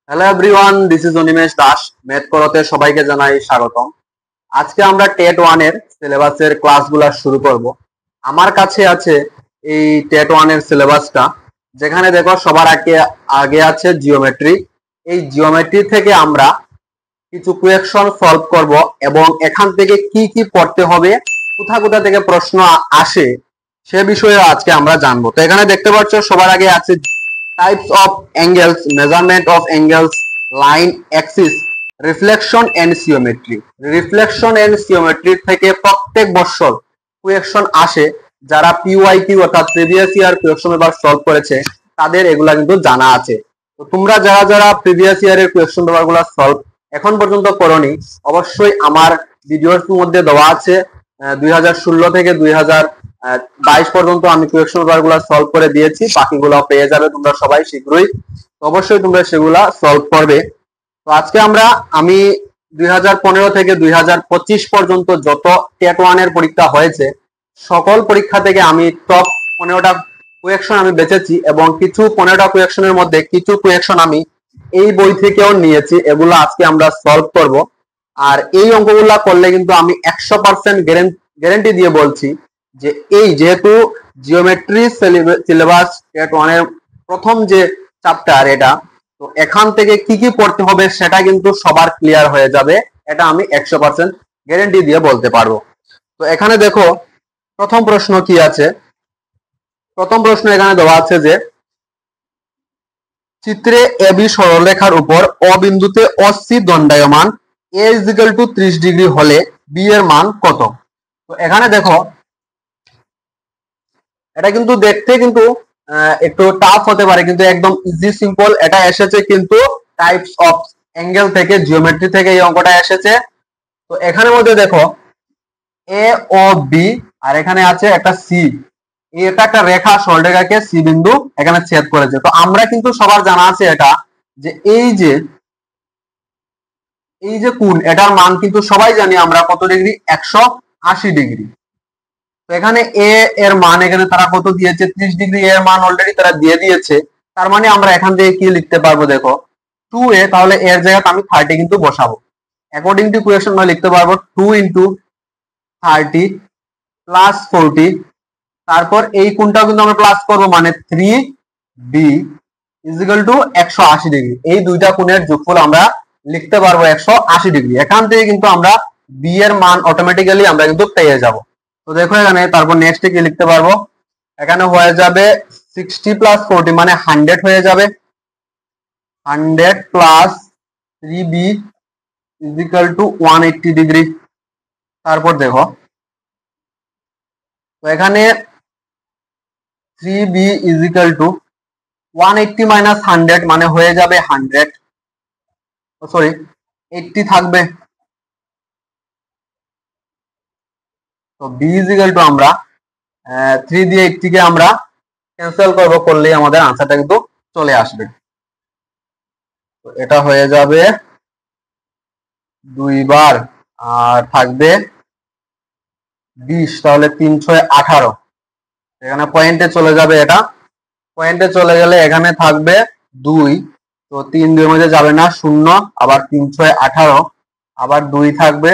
Hello everyone, this is Animesh Das. Math করতে সবাইকে জানাই স্বাগতম। আজকে আমরা টেট 1 এর সিলেবাসের ক্লাসগুলো শুরু করব। আমার কাছে আছে এই টেট 1 এর সিলেবাসটা, যেখানে দেখো সবার আগে আগে আছে জিওমেট্রি। এই জিওমেট্রি থেকে আমরা কিছু কোয়েকশন সলভ করব এবং এখান থেকে কি কি পড়তে হবে, কোথা থেকে প্রশ্ন আসে সে বিষয়ে আজকে আমরা জানবো। তো এখানে দেখতে পাচ্ছ সবার আগে আছে types of angles, measurement of angles, line, axis, reflection and geometry. Reflection and geometry থেকে প্রত্যেক বছর কোয়েকশন আসে। যারা পিওয়াইকিউ অর্থাৎ previous year question paper solve করেছে তাদের এগুলা কিন্তু জানা আছে। তো তোমরা যারা যারা প্রিভিয়াস ইয়ারের কোয়েকশন পেপারগুলো সলভ এখন পর্যন্ত করোনি, অবশ্যই আমার ভিডিওর মধ্যে দেওয়া আছে 2016 থেকে 2022 পর্যন্ত আমি কোয়েকশন পেপার গুলা সলভ করে দিয়েছি। বাকিগুলো পেয়ে যাবে তোমরা সবাই শীঘ্রই। তো অবশ্যই তোমরা সেগুলা সলভ করবে। তো আজকে আমি 2015 থেকে 2025 পর্যন্ত যত টেট 1 এর পরীক্ষা হয়েছে সকল পরীক্ষা থেকে আমি টপ 15টা কোয়েকশন আমি বেছেছি এবং কিছু 15টা কোয়েকশনের মধ্যে কিছু কোয়েকশন আমি এই বই থেকেও নিয়েছি। এগুলো আজকে আমরা সলভ করব। আর এই অঙ্কগুলা করলে কিন্তু আমি 100% গ্যারান্টি দিয়ে বলছি যে এই যেহেতু জিওমেট্রি সিলেবাস টেট 1 এর প্রথম যে চ্যাপ্টার এটা, তো এখান থেকে কি কি পড়তে হবে সেটা কিন্তু সবার ক্লিয়ার হয়ে যাবে। এটা আমি 100% গ্যারান্টি দিয়ে বলতে পারবো। তো এখানে দেখো প্রথম প্রশ্ন কি আছে। প্রথম প্রশ্ন এখানে দেওয়া আছে যে চিত্রে এবি সরলরেখার উপর অ বিন্দুতে অসি দণ্ডায়মান এ ইকুয়াল টু 30 ডিগ্রি হলে বি এর মান কত। তো এখানে দেখো এটা কিন্তু দেখতে কিন্তু একটু টাফ হতে পারে, কিন্তু একদম ইজি সিম্পল। এটা এসেছে কিন্তু টাইপস অফ অ্যাঙ্গেল থেকে, জিওমেট্রি থেকে এই অঙ্কটা এসেছে। তো এখানের মধ্যে দেখো এ ও বি আর এখানে আছে একটা সি। এটা একটা রেখা, সরলরেখাকে সি বিন্দু এখানে ছেদ করেছে। তো আমরা কিন্তু সবার জানা আছে এটা যে এই যে কোণ, এটার মান কিন্তু সবাই জানি আমরা কত ডিগ্রি, 180 ডিগ্রি। তো এখানে এ এর মান এখানে তারা কত দিয়েছে, 30 ডিগ্রি এর মান অলরেডি তারা দিয়ে দিয়েছে। তার মানে আমরা এখান থেকে কি লিখতে পারবো দেখো 2a, তাহলে এর জায়গায় আমি 30 কিন্তু বসাবো। অ্যাকর্ডিং টু কোয়েশ্চন আমরা লিখতে পারবো 2 ইন্টু 30 প্লাস 40। তারপর এই কোণটাও কিন্তু আমরা প্লাস করবো, মানে 3b ইকুয়াল টু 180 ডিগ্রি। এই দুইটা কোণের যোগফল আমরা লিখতে পারবো 180 ডিগ্রি। এখান থেকে কিন্তু আমরা বি এর মান অটোমেটিক্যালি আমরা কিন্তু পেয়ে যাব। তো দেখো এখানে তারপর নেক্সট কি লিখতে পারবো, এখানে হয়ে যাবে 60 প্লাস 40 মানে 100 হয়ে যাবে। 100 plus 3b equal to 180 degree. তারপর দেখো তো এখানে 3b ইকুয়াল টু 180 মাইনাস 100 মানে হয়ে যাবে 100, সরি 80 থাকবে। তো b ইকুয়াল টু আমরা 3 দিয়ে 80 কে আমরা ক্যান্সেল করব, করলেই আমাদের আনসারটা কিন্তু চলে আসবে। তো এটা হয়ে যাবে 2 বার আর থাকবে 20, তাহলে 318। এখানে পয়েন্টে চলে যাবে, এটা পয়েন্টে চলে গেলে এখানে থাকবে 2। তো 3 2 এর মধ্যে যাবে না, 0, আবার 318 আবার 2 থাকবে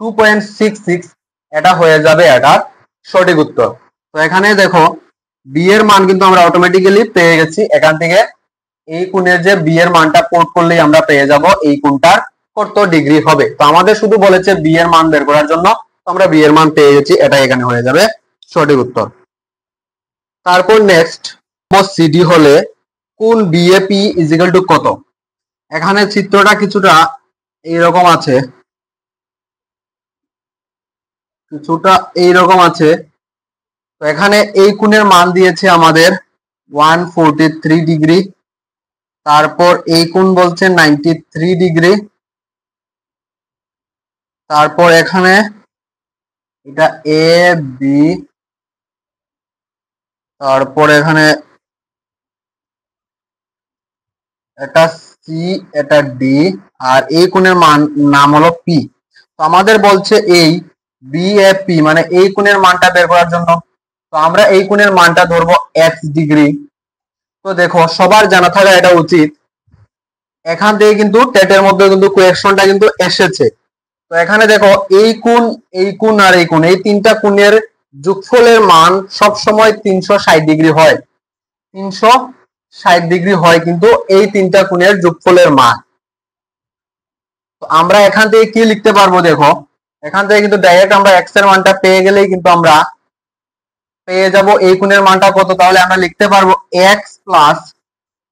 2.66। এটা হয়ে যাবে এটার সঠিক উত্তর। তো এখানে দেখো বি এর মান কিন্তু আমরা অটোমেটিক্যালি পেয়ে গেছি। এখান থেকে এই কোণের যে বি এর মানটা পুট করলেই আমরা পেয়ে যাব এই কোণটার কত ডিগ্রি হবে। তো আমাদের শুধু বলেছে বি এর মান বের করার জন্য, তো আমরা বি এর মান পেয়ে গেছি, এটা এখানে হয়ে যাবে সঠিক উত্তর। তারপর নেক্সট সিডি হলে কোণ বিএপি ইকুয়াল টু কত। এখানে চিত্রটা কিছুটা এইরকম আছে, তো এখানে এই কোণের মান দিয়েছে আমাদের 143 ডিগ্রি। তারপর এই কোণ বলছে 93 ডিগ্রি। তারপর এখানে এটা এ বি, তারপর এখানে এটা সি, এটা ডি, আর এই কোণের মান নাম হলো পি। তো আমাদের বলছে এই বিএপি মানে এই কোণের মানটা বের করার জন্য, তো আমরা এই কোণের মানটা ধরবো x ডিগ্রি। তো দেখো সবার জানা থাকা এটা উচিত এখান থেকে কিন্তু টেটের মধ্যে কিন্তু কোয়েকশনটা কিন্তু এসেছে। তো এখানে দেখো এই কোণ, এই কোণ আর এই কোণ, এই তিনটা কোণের যোগফলের মান সব সময় 360 ডিগ্রি হয়। 360 ডিগ্রি হয় কিন্তু এই তিনটা কোণের যোগফলের মান। তো আমরা এখান থেকে কি লিখতে পারবো দেখো, এখান থেকে কিন্তু ডাইরেক্ট আমরা এক্স এর মানটা পেয়ে গেলেই কিন্তু আমরা পেয়ে যাব এই কোণের মানটা কত। তাহলে আমরা লিখতে পারবো x plus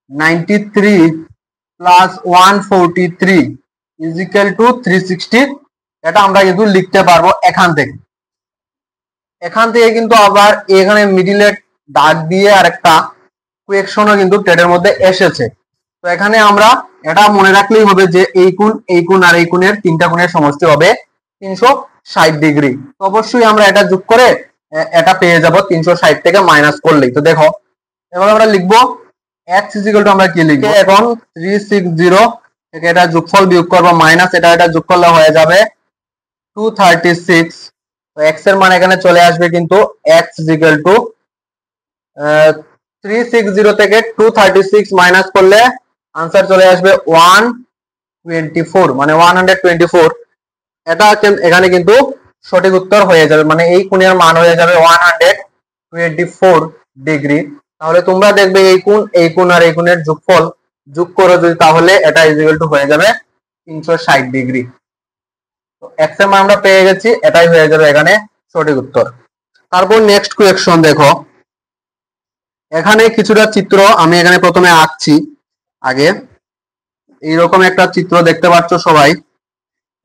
93 plus 143 is equal to 360। এটা আমরা কিন্তু লিখতে পারবো এখান থেকে। এখান থেকে কিন্তু আবার এখানে মিডিলে দাগ দিয়ে আরেকটা কোয়েকশনও কিন্তু টেটের মধ্যে এসেছে। তো এখানে আমরা এটা মনে রাখলেই হবে যে এই কোণ, এই কোণ আর এই কোণের তিনটা কোণের সমষ্টি হবে 360 ডিগ্রি। তো অবশ্যই আমরা এটা যোগ করে এটা পেয়ে যাব 360 থেকে মাইনাস করলেই। তো দেখো এবার আমরা লিখবো x ইকুয়াল টু আমরা কি লিখবো এখন 360 থেকে এটা যোগফল বিয়োগ করব মাইনাস এটা যোগ করলে হয়ে যাবে 236। তো x এর মান এখানে চলে আসবে কিন্তু x ইকুয়াল টু 360 থেকে 236 মাইনাস করলে आंसर চলে আসবে 124 মানে 124। এটা এখানে কিন্তু সঠিক উত্তর হয়ে যাবে, মানে এই কোণের মান হয়ে যাবে 124 ডিগ্রি। তাহলে তোমরা দেখবে এই কোণ আর এই কোণের যোগফল যোগ করো যদি, তাহলে এটা ইকুয়াল টু হয়ে যাবে 360 ডিগ্রি। তো এক্স এর মান আমরা পেয়ে গেছি, এটাই হয়ে যাবে এখানে সঠিক উত্তর। তারপর নেক্সট কোয়েকশন দেখো, এখানে কিছুটা চিত্র আমি এখানে প্রথমে আঁকছি। আগে এইরকম একটা চিত্র দেখতে পাচ্ছ সবাই,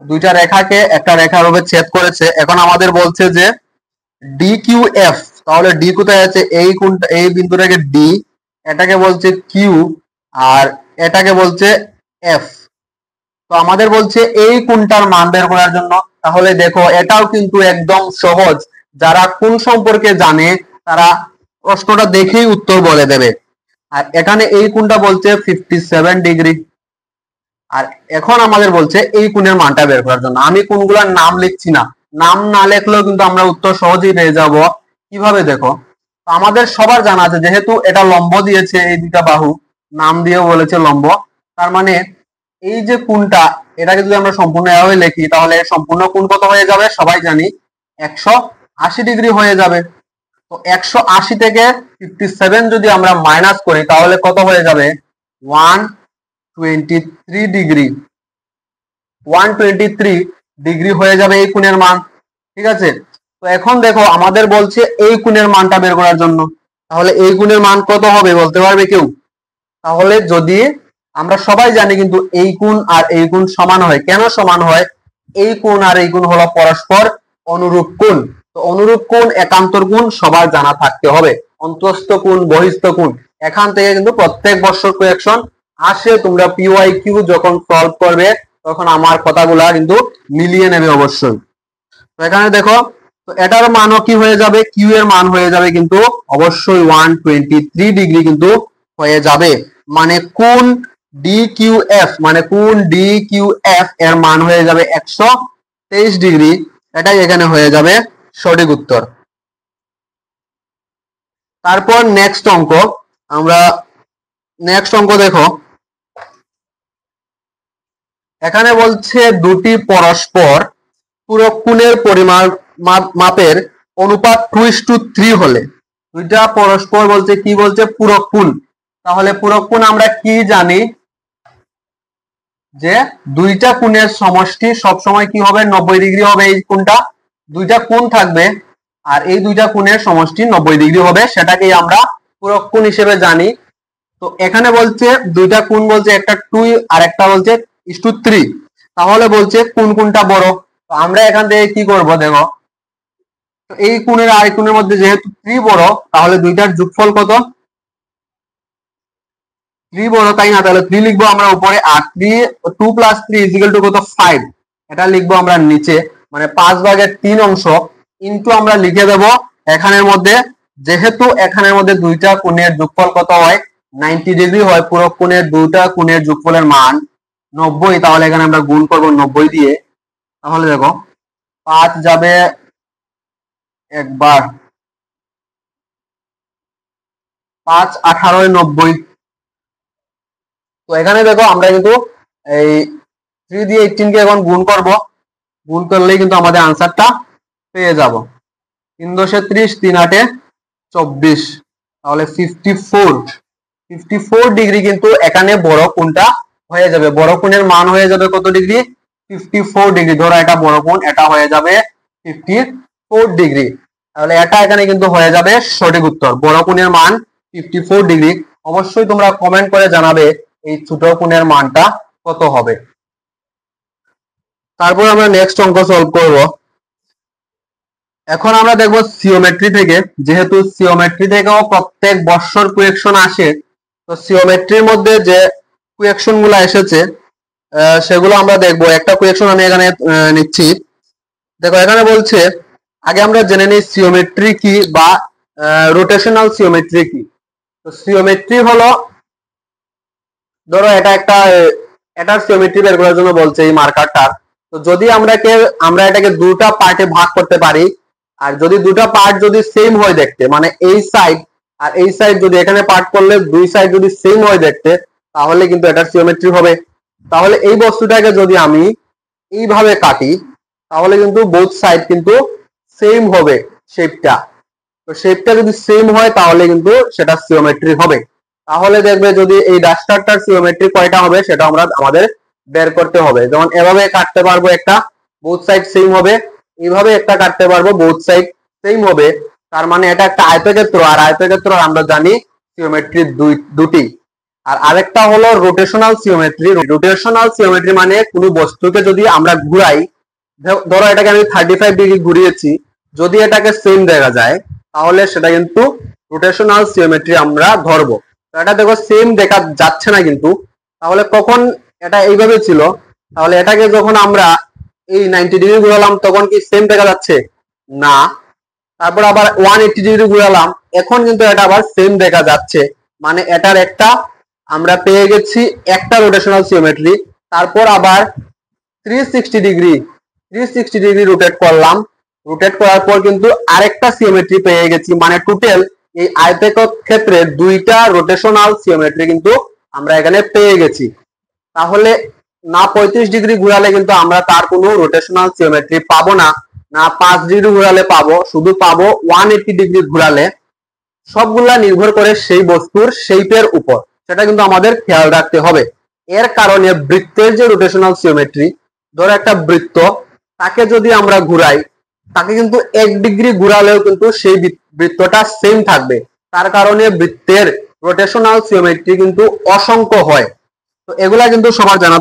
দুইটা রেখাকে একটা রেখার উপরে ছেদ করেছে। এখন আমাদের বলছে যে ডি কিউ এফ, তাহলে ডি কোথায় আছে, এই কোণটা, এই বিন্দুটাকে ডি, এটাকে বলছে কিউ আর এটাকে বলছে এফ। তো আমাদের বলছে এই কোণটার মান বের করার জন্য। তাহলে দেখো এটাও কিন্তু একদম সহজ, যারা কোণ সম্পর্কে জানে তারা প্রশ্নটা দেখেই উত্তর বলে দেবে। আর এখানে এই কোণটা বলছে 57 ডিগ্রি। আর এখন আমাদের বলছে এই কোণের মানটা বের করার জন্য। আমি কোণগুলোর নাম লিখছি না, নাম না লিখলেও কিন্তু আমরা উত্তর সহজেই পেয়ে যাব। কিভাবে দেখো, আমাদের সবার জানা আছে যেহেতু এটা লম্ব দিয়েছে, এই দুটা বাহু নাম দিয়ে বলেছে লম্ব, তার মানে এই যে কোণটা, এটাকে যদি আমরা সম্পূর্ণ এভাবে লিখি তাহলে সম্পূর্ণ কোণ কত হয়ে যাবে সবাই জানি, 180 ডিগ্রি হয়ে যাবে। তো 180 থেকে 57 যদি আমরা মাইনাস করি তাহলে কত হয়ে যাবে, 123 ডিগ্রি। 123 ডিগ্রি হয়ে যাবে এই কোণের মান। ঠিক আছে, তো এখন দেখো আমাদের বলছে এই কোণের মানটা বের করার জন্য। তাহলে এই কোণের মান কত হবে বলতে পারবে কেউ? তাহলে যদি আমরা সবাই জানি কিন্তু এই কোণ আর এই কোণ সমান হয়। কেন সমান হয়? এই কোণ আর এই কোণ হলো পরস্পর অনুরূপ কোণ। তো অনুরূপ কোণ একান্তর কোণ সবার জানা থাকতে হবে, অন্তস্থ কোণ বহিস্থ কোণ। এখান থেকে কিন্তু প্রত্যেক বছর কোয়েকশন আসে, তোমরা পিওয়াই কিউ যখন সলভ করবে তখন আমার কথাগুলা কিন্তু মিলিয়ে নেবে অবশ্যই। তো এখানে দেখো, তো এটার মানও কি হয়ে যাবে, কিউ এর মান হয়ে যাবে কিন্তু অবশ্যই 123 ডিগ্রি কিন্তু হয়ে যাবে। মানে কোণ ডি কিউ এফ, মানে কোণ ডি কিউ এফ এর মান হয়ে যাবে 123 ডিগ্রি। এটাই এখানে হয়ে যাবে সঠিক উত্তর। তারপর নেক্সট অঙ্ক, আমরা নেক্সট অঙ্ক দেখো, এখানে বলছে দুটি পরস্পর পূরক কোণের পরিমাণ মাপের অনুপাত 2:3 হলে, দুইটা পরস্পর বলছে কি বলছে, পূরক কোণ। তাহলে পূরক কোণ আমরা কি জানি যে দুইটা কোণের সমষ্টি সবসময় কি হবে, 90 ডিগ্রি হবে। এই কোণটা দুইটা কোণ থাকবে আর এই দুইটা কোণের সমষ্টি 90 ডিগ্রি হবে, সেটাকেই আমরা পূরক কোণ হিসেবে জানি। তো এখানে বলছে দুইটা কোণ বলছে একটা 2 আর একটা বলছে 3। তাহলে বলছে কোন কোণটা বড়। তো আমরা এখান থেকে কি করব দেখো, তো এই কোণের আর এই কোণের মধ্যে যেহেতু 3 বড়, তাহলে দুইটার যোগফল কত, 3 বড় তাই না, তাহলে 3 লিখবো আমরা উপরে, আর 2 + 3 = কত, 5। এটা লিখবো আমরা নিচে, মানে 5/3 অংশ ইনটু আমরা লিখে দেব এখানের মধ্যে, যেহেতু এখানের মধ্যে দুইটা কোণের যোগফল কত হয়, 90 ডিগ্রি হয়, পুরো কোণের দুইটা কোণের যোগফলের মান 90। তাহলে এখানে আমরা গুণ করব 90 দিয়ে। তাহলে দেখো 5 যাবে একবার, 5 × 18 = 90। এখানে দেখো আমরা কিন্তু এই 3 দিয়ে 18 কে এখন গুণ করব, গুণ করলেই কিন্তু আমাদের আনসারটা পেয়ে যাব। 3 দশে 30, 3 আটে 24, তাহলে 54 ডিগ্রি কিন্তু এখানে বড় কোণটা হয়ে যাবে। বড় কোণের মান হয়ে যাবে কত ডিগ্রি? 54 ডিগ্রি। ধরো এটা বড় কোণ, এটা হয়ে যাবে 54 ডিগ্রি। তাহলে এটা এখানে কিন্তু হয়ে যাবে সঠিক উত্তর। বড় কোণের মান 54 ডিগ্রি। অবশ্যই তোমরা কমেন্ট করে জানাবে এই ছোট কোণের মানটা কত হবে। তারপর আমরা নেক্সট অঙ্ক সলভ করব। এখন আমরা দেখব সিওমেট্রি থেকে, যেহেতু সিওমেট্রি থেকেও প্রত্যেক বছর কুয়েকশন আসে, তো সিওমেট্রির মধ্যে যে কুয়েকশন গুলো এসেছে সেগুলো আমরা দেখব। একটা কুয়েকশন আমি এখানে নিচ্ছি। দেখো এখানে বলছে, আগে আমরা জেনে নিই সিওমেট্রি কি বা রোটেশনাল সিওমেট্রি কি। তো সিওমেট্রি হলো, ধরো এটা একটা এটার সিওমেট্রি বের করার জন্য বলছে এই মার্কারটার। তো যদি আমরা এটাকে দুটা পার্টে ভাগ করতে পারি, আর যদি দুটা পার্ট যদি সেম হয় দেখতে, মানে এই সাইড আর এই সাইড যদি এখানে পার্ট করলে দুই সাইড যদি সেম হয় দেখতে, তাহলে কিন্তু এটার সিওমেট্রি হবে। তাহলে এই বস্তুটাকে যদি আমি এইভাবে কাটি, তাহলে কিন্তু বোথ সাইড কিন্তু সেম হবে শেপটা। তো শেপটা যদি সেম হয় তাহলে কিন্তু সেটা সিওমেট্রি হবে। তাহলে দেখবে যদি এই ডাস্টারটার সিওমেট্রি কয়টা হবে সেটা আমাদের বের করতে হবে। যেমন এভাবে কাটতে পারবো একটা, বোথ সাইড সেম হবে। এইভাবে একটা কাটতে পারবো, বোথ সাইড সেম হবে। তার মানে এটা একটা আয়তক্ষেত্র, আর আয়তক্ষেত্র আমরা জানি সিওমেট্রি দুটি। আর আরেকটা হলো রোটেশনাল সিওমেট্রি। রোটেশনাল সিওমেট্রি মানে কোনো বস্তুকে যদি আমরা ঘুরাই, ধরো এটাকে আমি 35 ডিগ্রি ঘুরিয়েছি, যদি এটাকে সেম দেখা যায় তাহলে সেটা কিন্তু রোটেশনাল সিওমেট্রি আমরা ধরবো। তো এটা দেখো সেম দেখা যাচ্ছে না কিন্তু, তাহলে কখন এটা এইভাবে ছিল, তাহলে এটাকে যখন আমরা এই 90 ডিগ্রি ঘুরালাম তখন কি সেম দেখা যাচ্ছে না। তারপর আবার 180 ডিগ্রি ঘুরালাম, এখন কিন্তু এটা আবার সেম দেখা যাচ্ছে। মানে এটার একটা আমরা পেয়ে গেছি একটা রোটেশনাল সিওমেট্রি। তারপর আবার 360 ডিগ্রি রোটেট করলাম, রোটেট করার পর কিন্তু আরেকটা সিওমেট্রি পেয়ে গেছি। মানে টোটাল এই আয়তক্ষেত্রে দুইটা রোটেশনাল সিওমেট্রি কিন্তু আমরা এখানে পেয়ে গেছি। তাহলে না 35 ডিগ্রি ঘুরালে কিন্তু আমরা তার কোনো রোটেশনাল সিওমেট্রি পাবো না, না 5 ডিগ্রি ঘুরালে পাবো, শুধু পাবো 180 ডিগ্রি ঘুরালে। সবগুলা নির্ভর করে সেই বস্তুর শেপের উপর, সেটা কিন্তু আমাদের খেয়াল রাখতে হবে। এর কারণে বৃত্তের যে রোটেশনাল সিওমেট্রি, ধরো একটা বৃত্ত, তাকে যদি আমরা ঘুরাই, তাকে কিন্তু 1 ডিগ্রি ঘুরালেও কিন্তু সেই বৃত্তটা সেম থাকবে। তার কারণে বৃত্তের রোটেশনাল সিওমেট্রি কিন্তু অসংখ্য হয়। তো এগুলা কিন্তু সবার জানা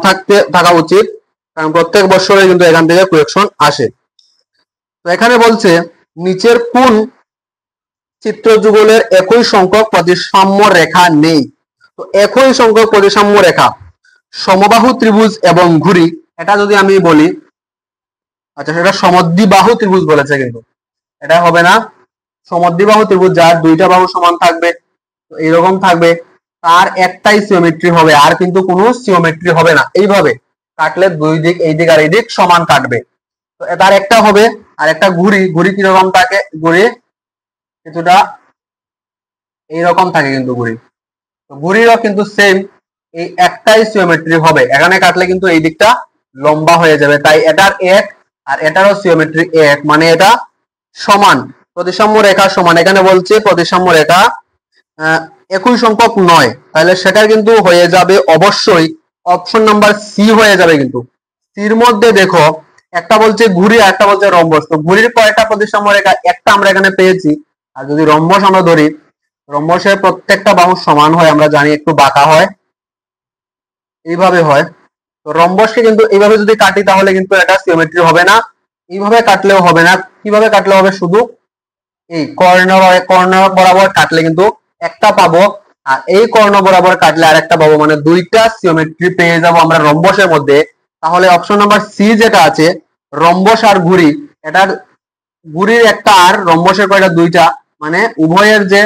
থাকা উচিত, কারণ প্রত্যেক বছরে কিন্তু এখান থেকে কুয়েকশন আসে। তো এখানে বলছে নিচের কোন চিত্র যুগলের একই সংখ্যক প্রতিসাম্য রেখা নেই। তো একই সংখ্যক প্রতিসাম্য রেখা, সমবাহু ত্রিভুজ এবং ঘুড়ি, এটা যদি আমি বলি, আচ্ছা সেটা সমদ্বিবাহু ত্রিভুজ বলেছে, কিন্তু এটা হবে না। সমদ্বিবাহু ত্রিভুজ যার দুইটা বাহু সমান থাকবে, তো এইরকম থাকবে, তার একটাই সিওমেট্রি হবে, আর কিন্তু কোনো সিওমেট্রি হবে না। এইভাবে কাটলে দুই দিক, এই দিক আর এই দিক সমান কাটবে, তো তার একটা হবে। আর একটা ঘুড়ি কিরকম থাকে, ঘুড়ি কিছুটা এইরকম থাকে কিন্তু ঘুড়িরও কিন্তু সেম এই একটাই সিওমেট্রি হবে। এখানে কাটলে কিন্তু এই দিকটা লম্বা হয়ে যাবে, তাই এটার এক আর এটারও সিওমেট্রি এক, মানে এটা সমান, প্রতিসাম্য রেখা সমান। এখানে বলছে প্রতিসাম্য রেখা একই সংখ্যক নয়, তাহলে সেটা কিন্তু হয়ে যাবে অবশ্যই অপশন নাম্বার সি হয়ে যাবে। কিন্তু সির মধ্যে দেখো একটা বলছে ঘুড়ি আর একটা বলছে রম্বস। তো ঘুড়ির কয়টা প্রতিসাম্য রেখা? একটা আমরা এখানে পেয়েছি। আর যদি রম্বস আমরা ধরি, রম্বসের প্রত্যেকটা বাহু সমান হয়, আমরা জানি একটু বাঁকা হয়, এইভাবে হয়। তো রম্বসকে কিন্তু এইভাবে যদি কাটি তাহলে কিন্তু এটা সিওমেট্রি হবে না। এইভাবে কাটলেও হবে না। কিভাবে কাটলে হবে? শুধু এই কর্ণ বরাবর কাটলে কিন্তু একটা পাবো, আর এই কর্ণ বরাবর কাটলে আরেকটা পাবো, মানে দুইটা সিওমেট্রি পেয়ে যাবো আমরা রম্বসের মধ্যে। তাহলে অপশন নাম্বার সি যেটা আছে, রম্বস আর ঘুড়ি, এটার ঘুড়ির একটা আর রম্বসের কয়টা? দুইটা, মানে উভয়ের যে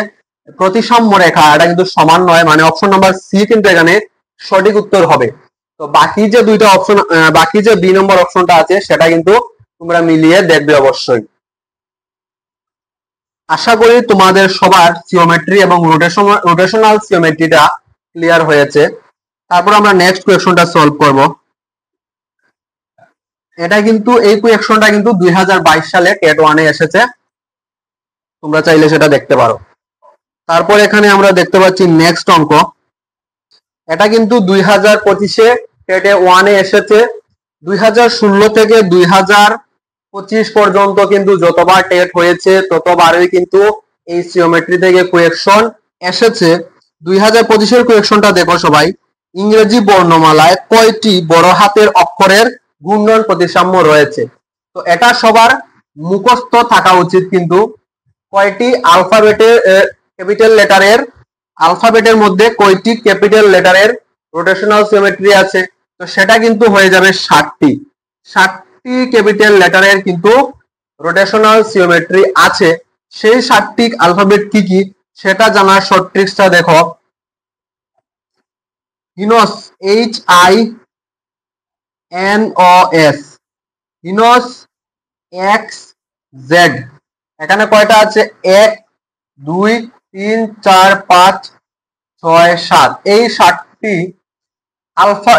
প্রতিসাম্য রেখা এটা কিন্তু সমান নয়, মানে অপশন নাম্বার সি কিন্তু এখানে সঠিক উত্তর হবে। তো বাকি যে দুইটা অপশন, বাকি যে বি নম্বর অপশনটা আছে সেটা কিন্তু তোমরা মিলিয়ে দেখবে অবশ্যই। আশা করি তোমাদের সবার জিওমেট্রি এবং রোটেশনাল জিওমেট্রিটা ক্লিয়ার হয়েছে। তারপর আমরা নেক্সট কোয়েকশনটা সলভ করব। এটা কিন্তু এই কোয়েকশনটা কিন্তু 2022 সালে টেট 1 এ এসেছে, তোমরা চাইলে সেটা দেখতে পারো। তারপর এখানে আমরা দেখতে পাচ্ছি নেক্সট অঙ্ক, এটা কিন্তু 2025-এ টেট 1 এ এসেছে। 2016 থেকে 2025 পর্যন্ত কিন্তু যতবার টেট হয়েছে ততবারই কিন্তু এই জিওমেট্রি থেকে কোয়েকশন এসেছে। 2025-এর কোয়েকশনটা দেখো সবাই, ইংরেজি বর্ণমালায় কয়টি বড় হাতের অক্ষরের ঘূর্ণন প্রতিসাম্য রয়েছে? তো এটা সবার মুখস্থ থাকা উচিত কিন্তু, কয়টি আলফাবেটের ক্যাপিটাল লেটারের আলফাবেটের মধ্যে কয়টি ক্যাপিটাল লেটারের রোটেশনাল জিওমেট্রি আছে? তো সেটা কিন্তু হয়ে যাবে 60টি। 60টি ক্যাপিটাল লেটারের কিন্তু রোটেশনাল জিওমেট্রি আছে। সেই 60টি আলফাবেট কি কি সেটা জানার শর্ট ট্রিক্সটা দেখো। হিনোস, HINOS, হিনোস XZ, এখানে কয়টা আছে? 1 2 3 4 5 6 7, এই 7টি আলফা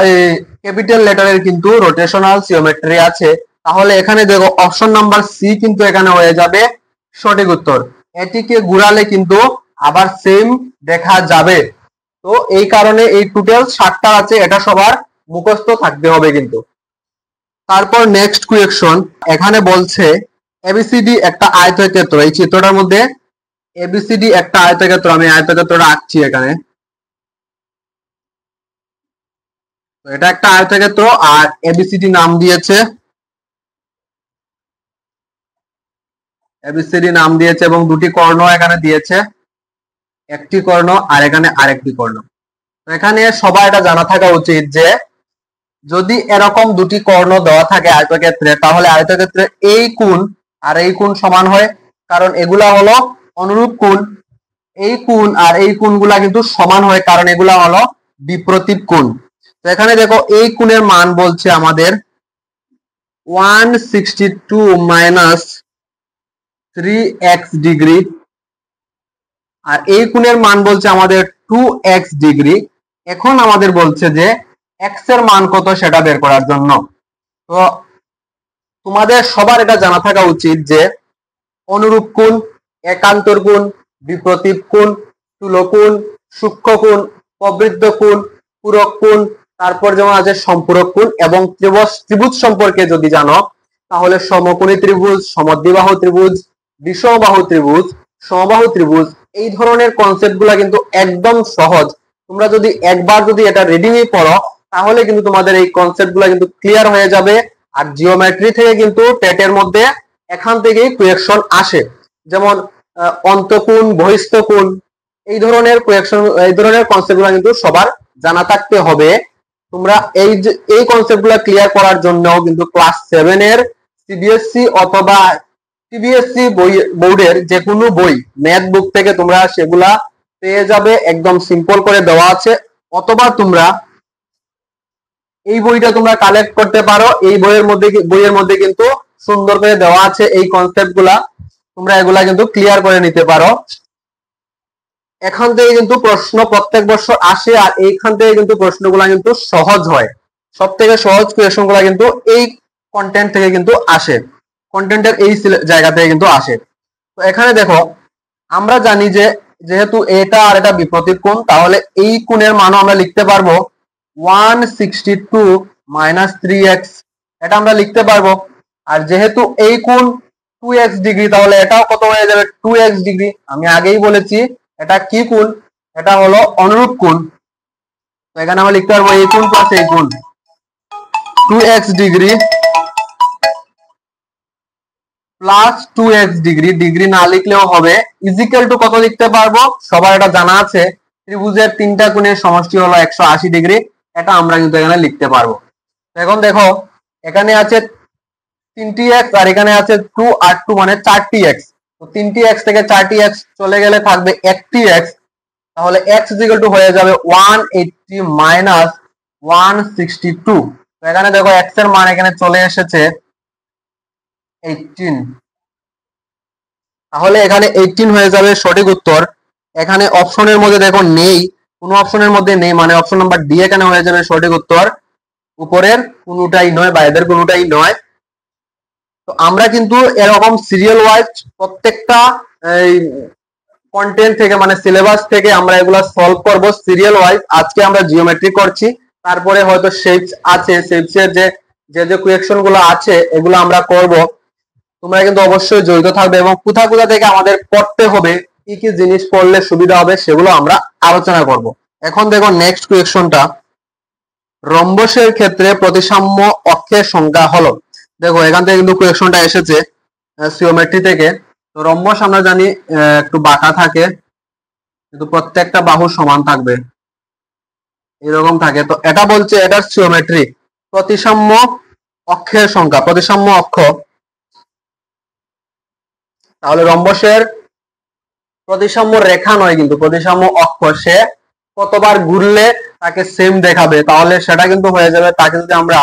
ক্যাপিটাল লেটারের কিন্তু রোটেশনাল জিওমেট্রি আছে। তাহলে এখানে দেখো অপশন নাম্বার সি কিন্তু এখানে হয়ে যাবে সঠিক উত্তর। এটিকে ঘুরালে কিন্তু আবার সেম দেখা যাবে। তো এই কারণে এই টোটাল 7টা আছে, এটা সবার মুখস্থ থাকতে হবে কিন্তু। তারপর নেক্সট কোয়েকশন, এখানে বলছে এবিসিডি একটা আয়তক্ষেত্র। এই চিত্রটার মধ্যে এবিসিডি একটা আয়তক্ষেত্র, আমি আয়তক্ষেত্রটা আঁকছি এখানে। এটা একটা আয়তক্ষেত্র আর এবিসিডি নাম দিয়েছে, এবিসিডি নাম দিয়েছে এবং দুটি কর্ণ এখানে দিয়েছে, একটি কর্ণ আর এখানে আরেকটি কর্ণ। এখানে সবার এটা জানা থাকা উচিত যে যদি এরকম দুটি কর্ণ দেওয়া থাকে আয়তক্ষেত্রে, তাহলে আয়তক্ষেত্রে এই কোণ আর এই কোণ সমান হয়, কারণ এগুলা হলো অনুরূপ কোণ। এই কোণ আর এই কোণগুলা কিন্তু সমান হয়, কারণ এগুলা হলো বিপরীত কোণ। তো এখানে দেখো এই কোণের মান বলছে আমাদের 162 মাইনাস 3x ডিগ্রি, আর এই কোণের মান বলছে আমাদের 2x ডিগ্রি। এখন আমাদের বলছে যে x এর মান কত সেটা বের করার জন্য। তো তোমাদের সবার এটা জানা থাকা উচিত যে অনুরূপ কোণ, একান্তর কোণ, বিপরীত কোণ, স্থূলকোণ, সূক্ষ্মকোণ, প্রবৃদ্ধ কোণ, পূরক কোণ, তারপর যেমন আছে সম্পূরক কোণ, এবং ত্রিভুজ সম্পর্কে যদি জানো তাহলে সমকোণী ত্রিভুজ, সমদ্বিবাহু ত্রিভুজ, বিষমবাহু ত্রিভুজ, সমবাহু ত্রিভুজ, এই ধরনের কনসেপ্ট গুলা কিন্তু একদম সহজ। তোমরা যদি একবার যদি এটা রিডিং এ পড়ো তাহলে কিন্তু তোমাদের এই কনসেপ্ট গুলা কিন্তু ক্লিয়ার হয়ে যাবে। আর জিওমেট্রি থেকে কিন্তু টেটের মধ্যে এখান থেকেই কোয়েকশন আসে, যেমন অন্তঃকোণ, বহিস্থ কোণ, এই ধরনের কোয়েকশন, এই ধরনের কনসেপ্ট গুলা কিন্তু সবার জানা থাকতে হবে। তোমরা এই কনসেপ্ট গুলা ক্লিয়ার করার জন্য কিন্তু ক্লাস 7 এর সিবিএসসি অথবা সিবিএসসি বোর্ডের যে কোনো বই, ম্যাথ বুক থেকে তোমরা সেগুলা পেয়ে যাবে, একদম সিম্পল করে দেওয়া আছে। অথবা তোমরা এই বইটা তোমরা কালেক্ট করতে পারো, এই বইয়ের মধ্যে কিন্তু সুন্দর করে দেওয়া আছে এই কনসেপ্ট গুলা, তোমরা এগুলা কিন্তু ক্লিয়ার করে নিতে পারো। এখান থেকে কিন্তু প্রশ্ন প্রত্যেক বছর আসে, আর এইখান থেকে কিন্তু প্রশ্নগুলা কিন্তু সহজ হয়। সব থেকে সহজ কোয়েশন গুলা কিন্তু এই কন্টেন্ট থেকে কিন্তু আসে, কন্টেন্টের এই জায়গা থেকে কিন্তু আসে। তো এখানে দেখো আমরা জানি যে যেহেতু এটা আর এটা বিপরীত কোণ, তাহলে এই কোণের মানও আমরা লিখতে পারবো 162 মাইনাস 3x, এটা আমরা লিখতে পারবো। আর যেহেতু এই কোণ 2x ডিগ্রি, তাহলে এটাও কত হয়ে যাবে? 2x degree. আমি আগেই বলেছি এটা কি কোণ, এটা হলো অনুরূপ কোণ। তো এখানে আমরা লিখতে পারবো এই কোণ প্লাস এই কোণ, 2x degree plus 2x degree, degree না লিখলেও হবে, ইজিক্যাল টু কত লিখতে পারবো? সবার এটা জানা আছে, ত্রিভুজের তিনটা কোণের সমষ্টি হলো 180 ডিগ্রি, এটা আমরা কিন্তু এখানে লিখতে পারবো। এখন দেখো এখানে আছে 3টি x আর এখানে আছে 2 আর 2 মানে 4টি x। তো 3টি x থেকে 4টি x চলে গেলে থাকবে 1টি x, তাহলে x ইকুয়াল টু হয়ে যাবে 180 মাইনাস 162। তো এখানে দেখো x এর মান এখানে চলে এসেছে 18, তাহলে এখানে 18 হয়ে যাবে সঠিক উত্তর। এখানে অপশনের মধ্যে দেখো নেই, কোনো অপশনের মধ্যে নেই, মানে অপশন নাম্বার ডি এখানে হয়ে যাবে সঠিক উত্তর। উপরের কোনোটাই নয় বা এদের কোনোটাই নয়। তো আমরা কিন্তু এরকম সিরিয়াল ওয়াইজ প্রত্যেকটা কন্টেন্ট থেকে মানে সিলেবাস থেকে আমরা এগুলা সলভ করব সিরিয়াল ওয়াইজ। আজকে আমরা জিওমেট্রি করছি, তারপরে হয়তো শেপস আছে, শেপসের যে যে যে কোয়েকশন গুলো আছে এগুলো আমরা করব। তোমরা কিন্তু অবশ্যই জড়িত থাকবে এবং কোথা কোথা থেকে আমাদের পড়তে হবে, কি কি জিনিস পড়লে সুবিধা হবে সেগুলো আমরা আলোচনা করব। এখন দেখো নেক্সট কোয়েকশনটা, রম্বসের ক্ষেত্রে প্রতিসাম্য অক্ষের সংখ্যা হলো। দেখো এখান থেকে কিন্তু কোয়েকশনটা এসেছে জিওমেট্রি থেকে। তো রম্বস আমরা জানি একটু বাঁকা থাকে, কিন্তু প্রত্যেকটা বাহু সমান থাকবে, এরকম থাকে। তো এটা বলছে এটার জিওমেট্রি প্রতিসাম্য অক্ষের সংখ্যা, প্রতিসাম্য অক্ষ। তাহলে রম্বসের প্রতিসাম্য রেখা নয় কিন্তু প্রতিসাম্য অক্ষ, সে কতবার ঘুরলে তাকে সেম দেখাবে, তাহলে সেটা কিন্তু হয়ে যাবে, তাকে যদি আমরা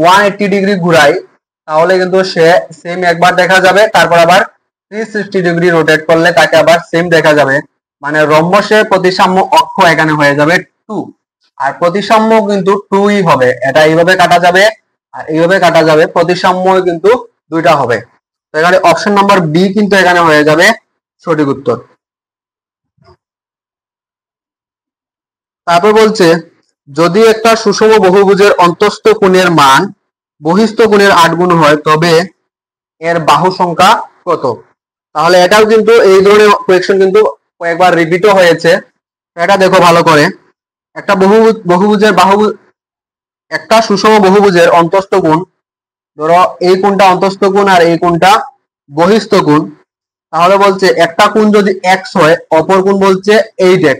180 ডিগ্রি ঘুরাই তাহলে কিন্তু সে সেম একবার দেখা যাবে, তারপর আবার 360 ডিগ্রি রোটেট করলে তাকে আবার সেম দেখা যাবে। মানে রম্বসের প্রতিসাম্য অক্ষ এখানে হয়ে যাবে 2, আর প্রতিসাম্য কিন্তু 2ই হবে। এটা এইভাবে কাটা যাবে আর এইভাবে কাটা যাবে, প্রতিসাম্য কিন্তু দুইটা হবে। তো এখানে অপশন নাম্বার বি কিন্তু এখানে হয়ে যাবে সঠিক উত্তর। তারপর বলছে যদি একটা সুষম বহুভুজের অন্তস্থ কোণের মান বহিস্থ কোণের 8 গুণ হয় তবে এর বাহু সংখ্যা কত। তাহলে এটাও কিন্তু এই ধরনের কোয়েকশন কিন্তু কয়েকবার রিপিটও হয়েছে। এটা দেখো ভালো করে, একটা বহুভুজের বাহু, একটা সুষম বহুভুজের অন্তস্থ কোণ, ধরো এই কোণটা অন্তস্থ কোণ আর এই কোণটা বহিস্থ কোণ। তাহলে বলছে একটা কোণ যদি x হয় অপর কোণ বলছে 8x,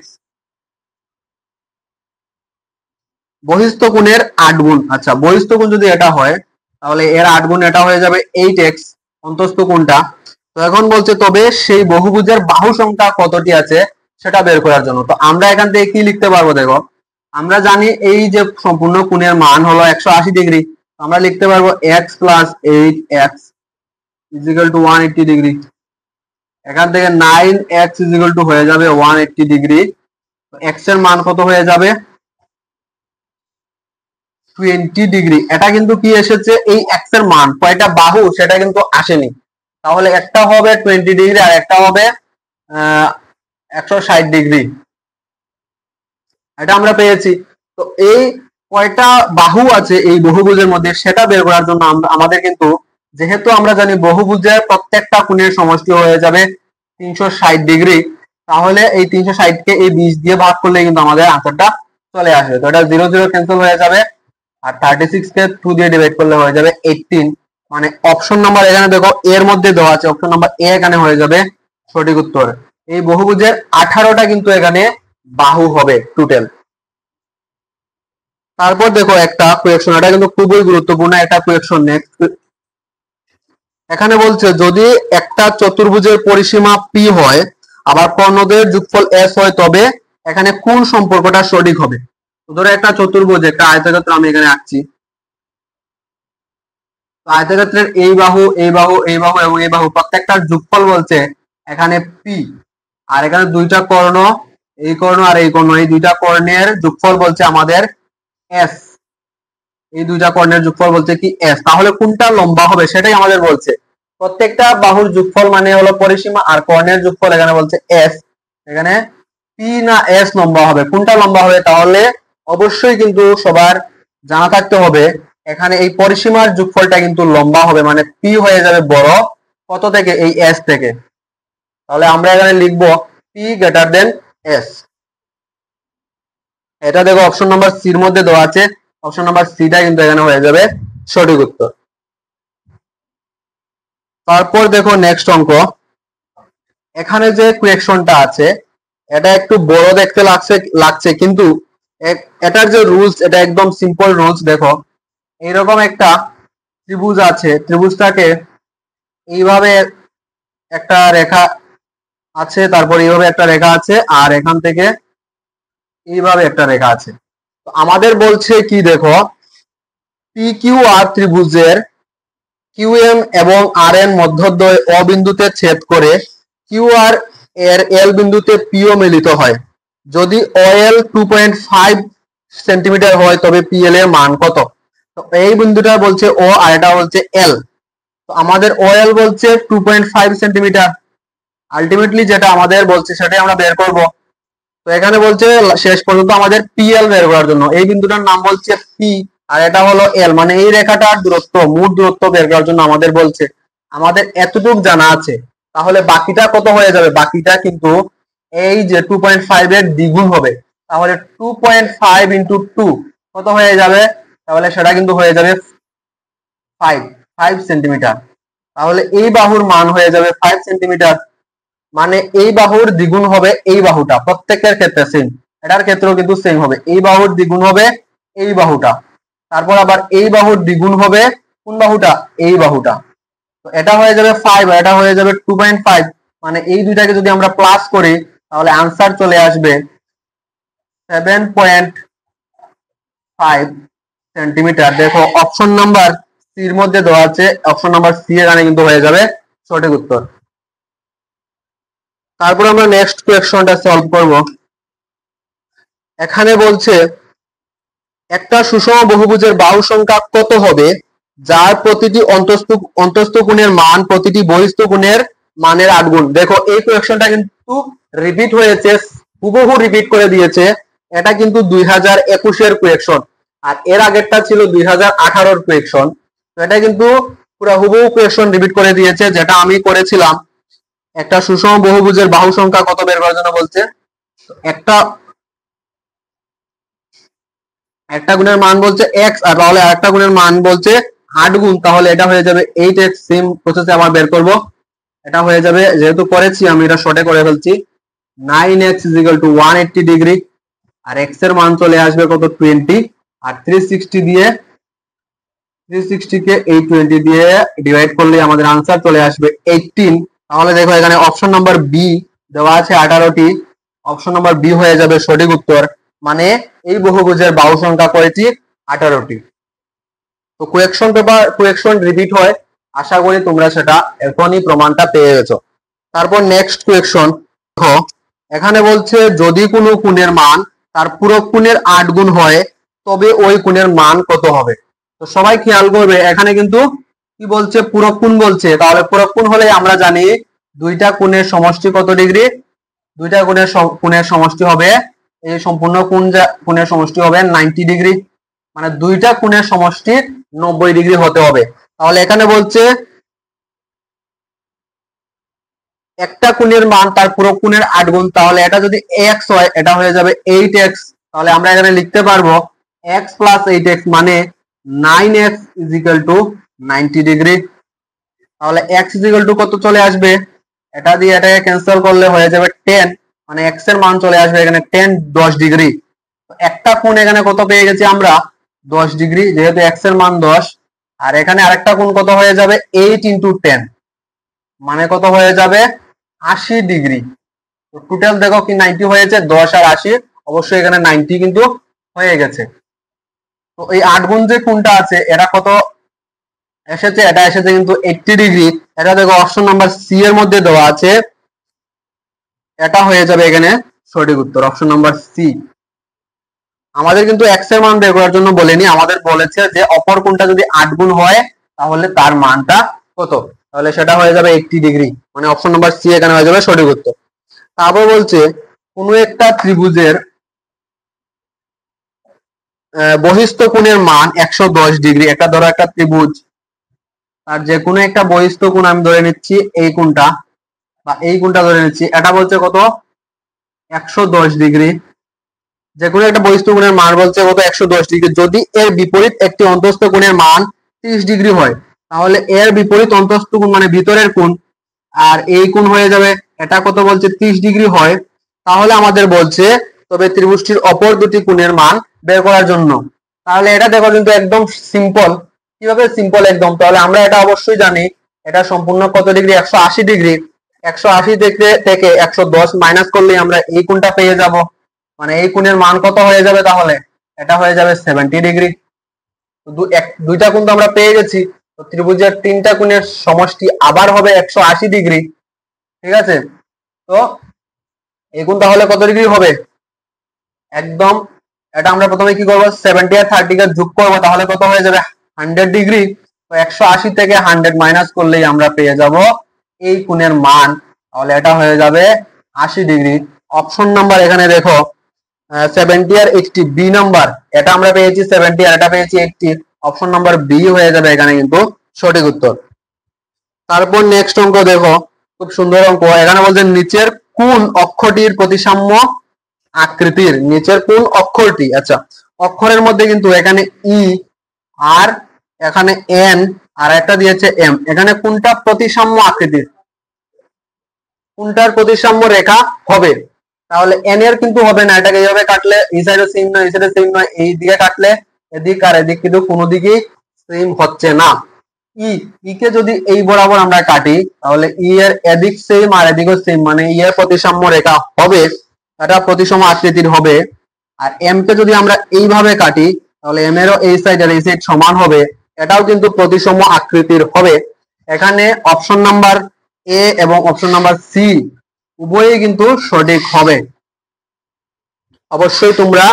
বহিস্থ কোণের 8 গুণ। আচ্ছা বহিস্থ কোণ যদি এটা হয় তাহলে এর 8 গুণ এটা হয়ে যাবে 8x অন্তস্থ কোণটা। তো এখন বলছে তবে সেই বহুভুজের বাহু সংখ্যা কতটি আছে সেটা বের করার জন্য। তো আমরা এখান থেকে কি লিখতে পারবো, দেখো আমরা জানি এই যে সম্পূর্ণ কোণের মান হলো 180 ডিগ্রি, আমরা লিখতে পারবো x plus 8x is equal to 180 degree. এখান থেকে 9x ইজিক্যাল টু হয়ে যাবে 180 ডিগ্রি। x এর মান কত হয়ে যাবে 20 ডিগ্রি। এটা কিন্তু কি এসেছে, এই x এর মান, কয়টা বাহু সেটা কিন্তু আসেনি। তাহলে একটা হবে 20 ডিগ্রি আর একটা হবে 160 ডিগ্রি, এটা আমরা পেয়েছি। তো এই কয়টা বাহু আছে এই বহুভুজের মধ্যে সেটা বের করার জন্য আমাদের কিন্তু, যেহেতু আমরা জানি বহুভুজের প্রত্যেকটা কোণের সমষ্টি হয়ে যাবে 360 ডিগ্রি, তাহলে এই 360 কে এই 20 দিয়ে ভাগ করলে কিন্তু আমাদের আনসারটা চলে আসবে। তো এটা 0 0 ক্যান্সেল হয়ে যাবে, আর 36 কে 2 দিয়ে ডিভাইড করলে হয়ে যাবে 18। মানে অপশন নাম্বার এখানে দেখো এর মধ্যে দেওয়া আছে, অপশন নাম্বার এ এখানে হয়ে যাবে সঠিক উত্তর। এই বহুভুজের 18টা কিন্তু এখানে বাহু হবে টোটাল। তারপর দেখো একটা কোয়েকশন, এটা কিন্তু খুবই গুরুত্বপূর্ণ একটা কোয়েকশন। নেক্সট এখানে বলছে যদি একটা চতুর্ভুজের পরিসীমা পি হয় আবার কর্ণদ্বয়ের যোগফল এস হয় তবে এখানে কোন সম্পর্কটা সঠিক হবে। ধরো একটা চতুর্ভুজ, একটা আয়তক্ষেত্র আমি এখানে আঁকছি। আয়তক্ষেত্রের এই বাহু এই বাহু এই বাহু এবং এই বাহু প্রত্যেকটার যোগফল বলছে এখানে পি, আর এখানে দুইটা কর্ণ, এই কর্ণ আর এই কর্ণ, এই দুইটা কর্ণের যোগফল বলছে আমাদের এস, এই দুইটা কর্ণের যোগফল বলছে কি এস। তাহলে কোনটা লম্বা হবে সেটাই আমাদের বলছে। প্রত্যেকটা বাহুর যোগফল মানে হলো পরিসীমা, আর কর্ণের যোগফল এখানে বলছে এস। এখানে পি না এস লম্বা হবে, কোনটা লম্বা হবে, তাহলে অবশ্যই কিন্তু সবার জানা থাকতে হবে এখানে এই পরিসীমার যোগফলটা কিন্তু লম্বা হবে, মানে পি হয়ে যাবে বড় কত থেকে, এই এস থেকে। তাহলে আমরা এখানে লিখবো পি গ্রেটার দেন এস। এটা দেখো অপশন নাম্বার সির মধ্যে দেওয়া আছে, অপশন নাম্বার সিটা কিন্তু এখানে হয়ে যাবে সঠিক উত্তর। তারপর দেখো নেক্সট অঙ্ক, এখানে যে কোয়েকশনটা আছে এটা একটু বড় দেখতে লাগছে কিন্তু এটার যে রুলস এটা একদম সিম্পল রুলস। দেখো এইরকম একটা ত্রিভুজ আছে, ত্রিভুজটাকে এইভাবে একটা রেখা আছে, তারপর এইভাবে একটা রেখা আছে, আর এখান থেকে এইভাবে একটা রেখা আছে। তো আমাদের বলছে কি, দেখো পি কিউ আর ত্রিভুজের কিউ এম এবং আর এন মধ্যদ্বয় অ বিন্দুতে ছেদ করে কিউ আর এর এল বিন্দুতে পিও মিলিত হয়। যদি OL 2.5 সেন্টিমিটার হয় তবে PL এর মান কত? তো এই বিন্দুটা বলছে O আর এটা বলছে L। তো আমাদের OL বলছে 2.5 সেন্টিমিটার। আলটিমেটলি যেটা আমাদের বলছে সেটাই আমরা বের করব। তো এখানে বলছে শেষ পর্যন্ত আমাদের PL বের করার জন্য এই বিন্দুটার নাম বলছে P আর এটা হলো L, মানে এই রেখাটার দূরত্ব, মোট দূরত্ব বের করার জন্য আমাদের বলছে। আমাদের এতটুকু জানা আছে, তাহলে বাকিটা কত হয়ে যাবে? বাকিটা কিন্তু এই যে 2.5 এর দ্বিগুণ হবে। তাহলে 2.5 ইন্টু 2 কত হয়ে যাবে? তাহলে সেটা কিন্তু হয়ে যাবে 5 সেন্টিমিটার। তাহলে এই বাহুর মান হয়ে যাবে 5 সেন্টিমিটার, মানে এই বাহুর দ্বিগুণ হবে এই বাহুটা। প্রত্যেকের ক্ষেত্রে সেম, এটার ক্ষেত্রেও কিন্তু সেম হবে। এই বাহুর দ্বিগুণ হবে এই বাহুটা, তারপর আবার এই বাহুর দ্বিগুণ হবে কোন বাহুটা? এই বাহুটা। তো এটা হয়ে যাবে 5 আর এটা হয়ে যাবে 2.5, মানে এই দুইটাকে যদি আমরা প্লাস করি তাহলে आंसर চলে আসবে 7.5 সেন্টিমিটার। দেখো অপশন নাম্বার সি এর মধ্যে দেওয়া আছে, অপশন নাম্বার সি এখানে কিন্তু হয়ে যাবে সঠিক উত্তর। তারপর আমরা নেক্সট কোয়েশ্চনটা সলভ করব। এখানে বলছে একটা সুষম বহুভুজের বাহু সংখ্যা কত হবে যার প্রতিটি অন্তস্থ কোণের মান প্রতিটি বহিস্থ কোণের মানের 8 গুণ। দেখো এই কোয়েশ্চনটা কিন্তু রিপিট হয়েছে, হুবহু রিপিট করে দিয়েছে। এটা কিন্তু 2021 এর কোয়েশ্চন আর এর আগেরটা ছিল 2018 এর কোয়েশ্চন। তো এটা কিন্তু পুরো হুবহু কোয়েশ্চন রিপিট করে দিয়েছে, যেটা আমি করেছিলাম। একটা সুষম বহুভুজের বাহু সংখ্যা কত বের করার জন্য বলছে। একটা গুণের মান বলছে x আর তাহলে আরেকটা গুণের মান বলছে 8 গুণ, তাহলে এটা হয়ে যাবে 8x। সেম প্রসেসে আবার বের করব। এটা হয়ে যাবে, যেহেতু করেছি আমি এটা শর্টে করে ফেলছি, 9x = 180 ডিগ্রি আর x এর মান চলে আসবে কত? 20 আর 360 দিয়ে 360 কে এই 20 দিয়ে ডিভাইড করলে আমাদের आंसर চলে আসবে 18। তাহলে দেখো এখানে অপশন নাম্বার বি দেওয়া আছে 18টি, অপশন নাম্বার বি হয়ে যাবে সঠিক উত্তর। মানে এই বহুভুজের বাহু সংখ্যা কয়টি? 18টি। তো কোয়েকশন রিপিট হয়, আশা করি তোমরা সেটা এখনই প্রমাণটা পেয়ে গেছো। তারপর নেক্সট কোয়েকশন দেখো, এখানে বলছে যদি কোনো কোণের মান তার পূরক কোণের 8 গুণ হয় তবে ওই কোণের মান কত হবে। তো সবাই খেয়াল করবে, এখানে কিন্তু কি বলছে? পূরক কোণ বলছে। তাহলে পূরক কোণ হলে আমরা জানি দুইটা কোণের সমষ্টি কত ডিগ্রি? দুইটা কোণের সমষ্টি হবে, এই সম্পূর্ণ কোণের সমষ্টি হবে 90 ডিগ্রি, মানে দুইটা কোণের সমষ্টি 90 ডিগ্রি হতে হবে। তাহলে এখানে বলছে একটা কোণের মান তার পূরক কোণের 8 গুণ, তাহলে এটা যদি x হয় এটা হয়ে যাবে 8x। তাহলে আমরা এখানে লিখতে পারবো x + 8x মানে 9x = 90 ডিগ্রি। তাহলে x = কত চলে আসবে? এটা দিয়ে এটাকে ক্যান্সেল করলে হয়ে যাবে 10, মানে x এর মান চলে আসবে এখানে 10 ডিগ্রি। তো একটা কোণ এখানে কত পেয়ে গেছি আমরা? 10 ডিগ্রি, যেহেতু x এর মান 10। আর এখানে আরেকটা কোণ কত হয়ে যাবে? 8 × 10 মানে কত হয়ে যাবে? 80 ডিগ্রি। তো টোটাল দেখো কি 90 হয়েছে, 10 আর 80, অবশ্যই এখানে 90 কিন্তু হয়ে গেছে। তো এই 8 গুণ যে কোণটা আছে এটা কত এসেছে? এটা এসেছে কিন্তু 80 ডিগ্রি। এটা দেখো অপশন নাম্বার সি এর মধ্যে দেওয়া আছে, এটা হয়ে যাবে এখানে সঠিক উত্তর, অপশন নাম্বার সি। আমাদের কিন্তু x এর মান বের করার জন্য বলেনি, আমাদের বলেছে যে অপর কোণটা যদি 8 গুণ হয় তাহলে তার মানটা কত। তাহলে সেটা হয়ে যাবে 80 ডিগ্রি, মানে অপশন নাম্বার সি এখানে হয়ে যাবে সঠিক উত্তর। তারপর বলছে কোন একটা ত্রিভুজের বহিস্থ কোণের মান 110 ডিগ্রি। একটা ধরো একটা ত্রিভুজ, আর যে কোনো একটা বহিস্থ কোণ আমি ধরে নিচ্ছি এই কোণটা বা এই কোণটা ধরে নিচ্ছি, এটা বলছে কত? 110 ডিগ্রি। যে কোনো একটা বহিস্থ কোণের মান বলছে কত? 110 ডিগ্রি। যদি এর বিপরীত একটি অন্তস্থ কোণের মান 30 ডিগ্রি হয় তাহলে এর বিপরীত অন্তস্থ কোণ মানে ভিতরের কোণ আর এই কোণ হয়ে যাবে, এটা কত বলছে? 30 ডিগ্রি হয়। তাহলে আমাদের বলছে তবে ত্রিভুজটির অপর দুটি কোণের মান বের করার জন্য। তাহলে এটা দেখো কিন্তু একদম সিম্পল। কিভাবে সিম্পল? একদম, তাহলে আমরা এটা অবশ্যই জানি এটা সম্পূর্ণ কত ডিগ্রি? 180 ডিগ্রি। 180 থেকে 110 মাইনাস করলে আমরা এই কোণটা পেয়ে যাব, মানে এই কোণের মান কত হয়ে যাবে? তাহলে এটা হয়ে যাবে 70 ডিগ্রি। দুইটা কোণ তো আমরা পেয়ে গেছি। তো ত্রিভুজের তিনটা কোণের সমষ্টি আবার হবে 180 ডিগ্রি। ঠিক আছে, তো এই কোণ তাহলে কত ডিগ্রি হবে? একদম এটা আমরা প্রথমে কি করবো 70 আর 30 কে যোগ করবো, তাহলে কত হয়ে যাবে 100 ডিগ্রি। তো 180 থেকে 100 মাইনাস করলেই আমরা পেয়ে যাব এই কোণের মান, তাহলে এটা হয়ে যাবে 80 ডিগ্রি। অপশন নাম্বার এখানে দেখো 70 আর 80 বি নাম্বার, এটা আমরা পেয়েছি 70 আর এটা পেয়েছি 80, অপশন নাম্বার বি হয়ে যাবে এখানে কিন্তু সঠিক উত্তর। তারপর নেক্সট অঙ্ক দেখো, খুব সুন্দর অঙ্ক। এখানে বলছে নিচের কোন অক্ষরটির প্রতিসাম্য আকৃতির, নিচের কোন অক্ষরটি, আচ্ছা অক্ষরের মধ্যে কিন্তু এখানে ই আর এখানে এন আর একটা দিয়েছে এম, এখানে কোনটা প্রতিসাম্য আকৃতির, কোনটার প্রতিসাম্য রেখা হবে? তাহলে এন এর কিন্তু হবে না, এটাকে এইভাবে কাটলে এই সাইডে সেম নয়, এই সাইডে সেম নয়, এই দিকে কাটলে এদিক আর এদিক কিন্তু কোনো দিকেই সেম হচ্ছে না। ই কে যদি এই বরাবর আমরা কাটি, তাহলে ই এর এদিক সেম আর এদিকও সেম, মানে ই এর প্রতিসাম্য রেখা হবে, এটা প্রতিসম আকৃতির হবে। আর এম কে যদি আমরা এইভাবে কাটি, তাহলে এম এরও এই সাইড আর এই সাইড সমান হবে, এটাও কিন্তু প্রতিসম আকৃতির হবে। এখানে অপশন নাম্বার এ এবং অপশন নাম্বার সি উভয়ই কিন্তু সঠিক হবে। অবশ্যই তোমরা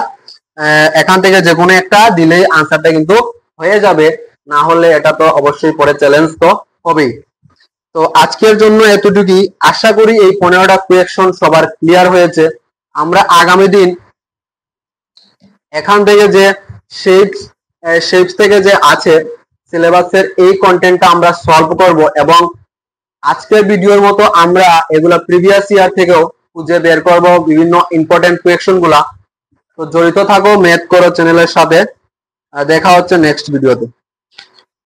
এখান থেকে যে কোনো একটা দিলে আনসারটা কিন্তু হয়ে যাবে, না হলে এটা তো অবশ্যই পরে চ্যালেঞ্জ তো হবেই। তো আজকের জন্য এতটুকুই, আশা করি এই 15টা কোয়েকশন সবার ক্লিয়ার হয়েছে। আমরা আগামী দিন এখান থেকে যে শেপস থেকে যে আছে সিলেবাসের এই কন্টেন্টটা আমরা সলভ করব, এবং আজকের ভিডিওর মতো আমরা এগুলা প্রিভিয়াস ইয়ার থেকেও খুঁজে বের করব বিভিন্ন ইম্পর্টেন্ট কোয়েকশন গুলা। তো জড়িত থাকো ম্যাথ করো চ্যানেলের সাথে, দেখা হচ্ছে নেক্সট ভিডিওতে।